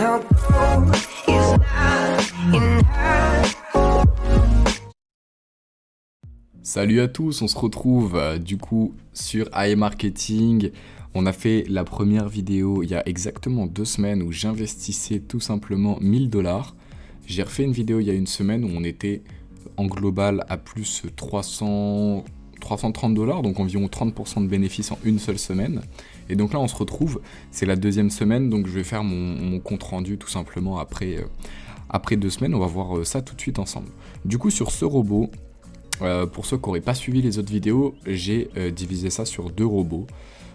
no gold is not enough. Salut à tous, on se retrouve du coup sur iMarketing. On a fait la première vidéo il y a exactement 2 semaines où j'investissais tout simplement 1000 $. J'ai refait une vidéo il y a une semaine où on était en global à plus 330 $, donc environ 30% de bénéfices en une seule semaine. Et donc là on se retrouve, c'est la deuxième semaine, donc je vais faire mon compte rendu tout simplement après 2 semaines. On va voir ça tout de suite ensemble. Du coup sur ce robot, pour ceux qui n'auraient pas suivi les autres vidéos, j'ai divisé ça sur 2 robots.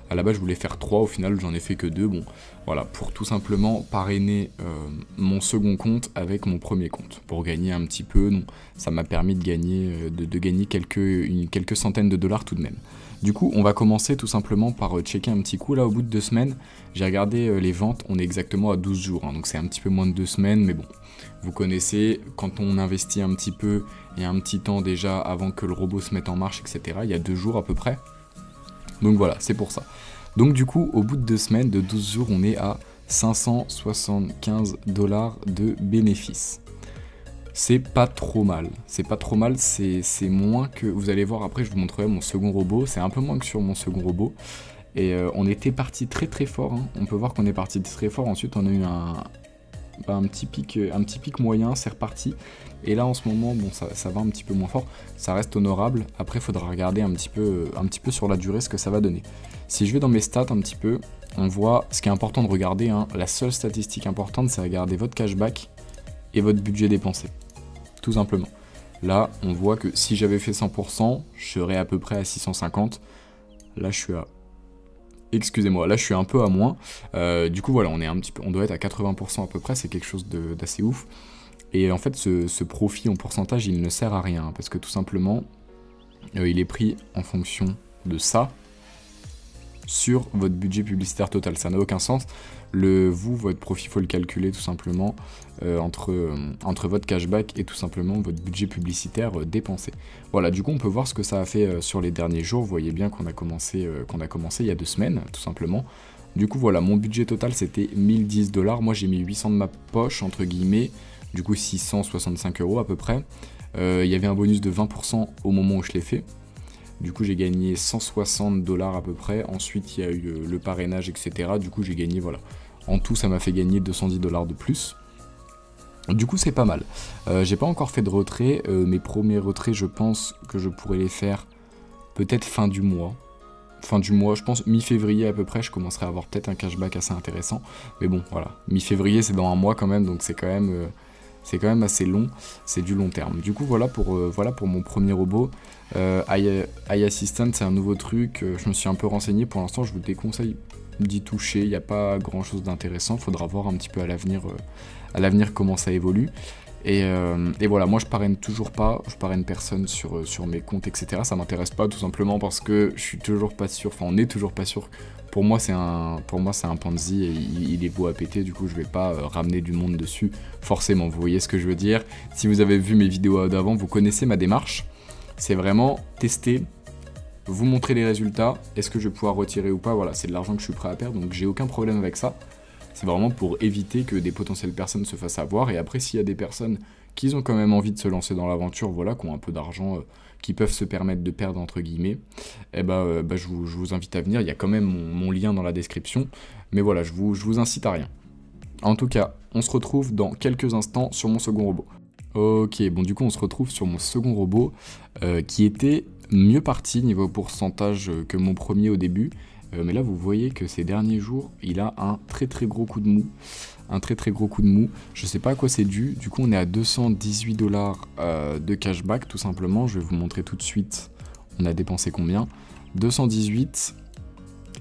À la base je voulais faire 3, au final j'en ai fait que 2. Bon, voilà, pour tout simplement parrainer mon second compte avec mon premier compte. Pour gagner un petit peu, donc ça m'a permis de gagner, quelques centaines de dollars tout de même. Du coup, on va commencer tout simplement par checker un petit coup. Là, au bout de 2 semaines, j'ai regardé les ventes, on est exactement à 12 jours. Hein, donc c'est un petit peu moins de 2 semaines, mais bon. Vous connaissez, quand on investit un petit peu, il y a un petit temps déjà avant que le robot se mette en marche, etc. Il y a 2 jours à peu près. Donc voilà, c'est pour ça. Donc du coup, au bout de 2 semaines, de 12 jours, on est à 575 $ de bénéfices. C'est pas trop mal, c'est moins que, vous allez voir après, je vous montrerai mon second robot, c'est un peu moins que sur mon second robot. Et on était parti très très fort, hein. On peut voir qu'on est parti très fort, ensuite on a eu un petit pic moyen, c'est reparti. Et là en ce moment, bon ça va un petit peu moins fort, ça reste honorable. Après il faudra regarder un petit peu sur la durée ce que ça va donner. Si je vais dans mes stats un petit peu, on voit ce qui est important de regarder, hein. La seule statistique importante, c'est regarder votre cashback et votre budget dépensé. Tout simplement. Là, on voit que si j'avais fait 100%, je serais à peu près à 650. Là, je suis à... Excusez-moi, là, je suis un peu à moins. Du coup, voilà, on doit être à 80% à peu près. C'est quelque chose d'assez ouf. Et en fait, ce profit en pourcentage, il ne sert à rien. Parce que tout simplement, il est pris en fonction de ça sur votre budget publicitaire total. Ça n'a aucun sens. Votre profit, il faut le calculer tout simplement entre votre cashback et tout simplement votre budget publicitaire dépensé. Voilà, du coup, on peut voir ce que ça a fait sur les derniers jours. Vous voyez bien qu'on a commencé il y a 2 semaines, tout simplement. Du coup, voilà, mon budget total, c'était 1010 $. Moi, j'ai mis 800 de ma poche, entre guillemets. Du coup, 665 € à peu près. Il y avait un bonus de 20% au moment où je l'ai fait. Du coup, j'ai gagné 160 $ à peu près. Ensuite, il y a eu le parrainage, etc. Du coup, j'ai gagné, voilà. En tout, ça m'a fait gagner 210 $ de plus. Du coup, c'est pas mal. J'ai pas encore fait de retrait. Mes premiers retraits, je pense que je pourrais les faire peut-être fin du mois. Fin du mois, je pense mi-février à peu près, je commencerai à avoir peut-être un cashback assez intéressant. Mais bon, voilà. Mi-février, c'est dans un mois quand même, donc c'est quand même assez long, c'est du long terme. Du coup, voilà pour mon premier robot. iAssistant, c'est un nouveau truc, je me suis un peu renseigné. Pour l'instant, je vous déconseille d'y toucher, il n'y a pas grand chose d'intéressant, faudra voir un petit peu à l'avenir comment ça évolue. Et voilà, moi je parraine toujours pas, je parraine personne sur mes comptes, etc. Ça m'intéresse pas, tout simplement parce que je suis toujours pas sûr, enfin on est toujours pas sûr. Pour moi c'est un Ponzi et il est beau à péter, du coup je vais pas ramener du monde dessus, forcément, vous voyez ce que je veux dire. Si vous avez vu mes vidéos d'avant, vous connaissez ma démarche, c'est vraiment tester, vous montrer les résultats, est-ce que je vais pouvoir retirer ou pas, voilà, c'est de l'argent que je suis prêt à perdre, donc j'ai aucun problème avec ça. C'est vraiment pour éviter que des potentielles personnes se fassent avoir. Et après, s'il y a des personnes qui ont quand même envie de se lancer dans l'aventure, voilà, qui ont un peu d'argent, qui peuvent se permettre de perdre, entre guillemets, eh je vous invite à venir. Il y a quand même mon lien dans la description. Mais voilà, je vous incite à rien. En tout cas, on se retrouve dans quelques instants sur mon second robot. Ok, bon du coup, on se retrouve sur mon second robot qui était mieux parti niveau pourcentage que mon premier au début. Mais là vous voyez que ces derniers jours il a un très gros coup de mou, je sais pas à quoi c'est dû. Du coup on est à 218 $ de cashback tout simplement. Je vais vous montrer tout de suite on a dépensé combien, 218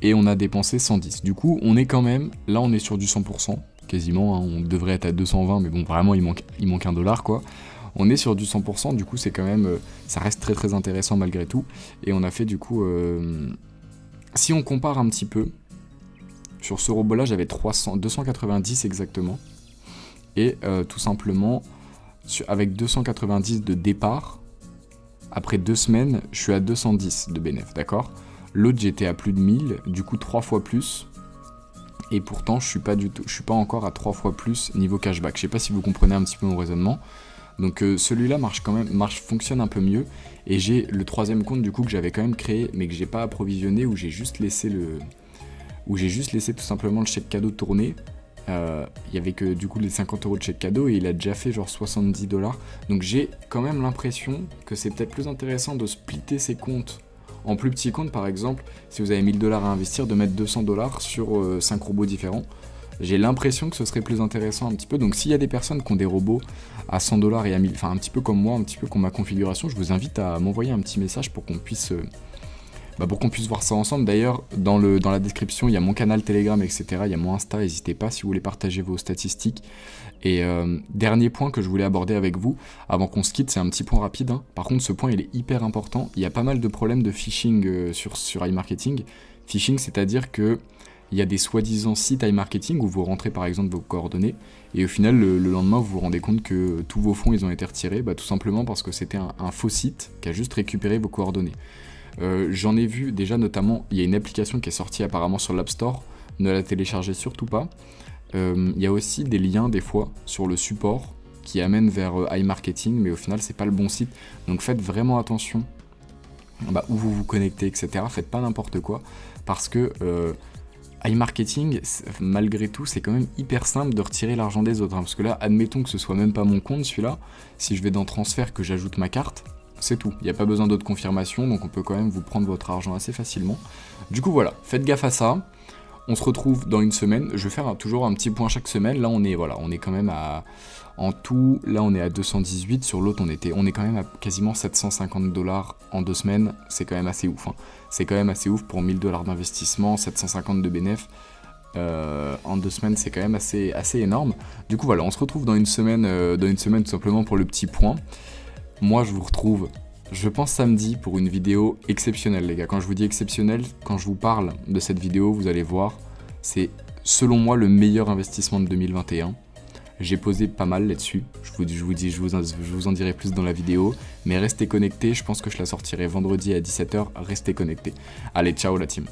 et on a dépensé 110. Du coup on est quand même, là on est sur du 100% quasiment, hein. On devrait être à 220 mais bon vraiment il manque $1 quoi. On est sur du 100%, du coup c'est quand même, ça reste très intéressant malgré tout. Et on a fait du coup... Si on compare un petit peu, sur ce robot-là, j'avais 290 exactement. Et tout simplement, avec 290 de départ, après 2 semaines, je suis à 210 de bénéf, d'accord? L'autre, j'étais à plus de 1000, du coup 3 fois plus. Et pourtant, je suis pas encore à 3 fois plus niveau cashback. Je sais pas si vous comprenez un petit peu mon raisonnement. Donc celui-là fonctionne un peu mieux. Et j'ai le troisième compte du coup que j'avais quand même créé, mais que j'ai pas approvisionné, où j'ai juste laissé tout simplement le chèque cadeau tourner. Il y avait que du coup les 50 € de chèque cadeau et il a déjà fait genre 70 $. Donc j'ai quand même l'impression que c'est peut-être plus intéressant de splitter ces comptes en plus petits comptes. Par exemple, si vous avez 1000 $ à investir, de mettre 200 $ sur 5 robots différents. J'ai l'impression que ce serait plus intéressant un petit peu. Donc s'il y a des personnes qui ont des robots à 100 $ et à 1000, enfin un petit peu comme moi, un petit peu comme ma configuration, je vous invite à m'envoyer un petit message pour qu'on puisse voir ça ensemble. D'ailleurs, dans la description, il y a mon canal Telegram, etc. Il y a mon Insta, n'hésitez pas si vous voulez partager vos statistiques. Et dernier point que je voulais aborder avec vous, avant qu'on se quitte, c'est un petit point rapide, hein. Par contre, ce point, il est hyper important. Il y a pas mal de problèmes de phishing sur iMarketing. Phishing, c'est-à-dire que il y a des soi-disant sites iMarketing où vous rentrez par exemple vos coordonnées et au final le lendemain vous vous rendez compte que tous vos fonds ils ont été retirés, tout simplement parce que c'était un faux site qui a juste récupéré vos coordonnées. J'en ai vu déjà, notamment il y a une application qui est sortie apparemment sur l'App Store, ne la téléchargez surtout pas. Il y a aussi des liens des fois sur le support qui amènent vers iMarketing, mais au final c'est pas le bon site, donc faites vraiment attention où vous vous connectez, etc. Faites pas n'importe quoi, parce que iMarketing, malgré tout, c'est quand même hyper simple de retirer l'argent des autres, hein, parce que là, admettons que ce soit même pas mon compte celui-là, si je vais dans transfert, que j'ajoute ma carte, c'est tout, il n'y a pas besoin d'autres confirmations, donc on peut quand même vous prendre votre argent assez facilement. Du coup voilà, faites gaffe à ça, on se retrouve dans une semaine, je vais faire toujours un petit point chaque semaine, là on est quand même en tout, là on est à 218, sur l'autre on est quand même à quasiment 750 $ en 2 semaines, c'est quand même assez ouf, hein. C'est quand même assez ouf pour 1000 $ d'investissement, 750 de bénéf, en 2 semaines c'est quand même assez énorme. Du coup voilà, on se retrouve dans une semaine tout simplement pour le petit point. Moi je vous retrouve, je pense samedi, pour une vidéo exceptionnelle les gars. Quand je vous dis exceptionnelle, quand je vous parle de cette vidéo, vous allez voir, c'est selon moi le meilleur investissement de 2021. J'ai posé pas mal là-dessus, je vous en dirai plus dans la vidéo, mais restez connectés, je pense que je la sortirai vendredi à 17 h, restez connectés. Allez, ciao la team.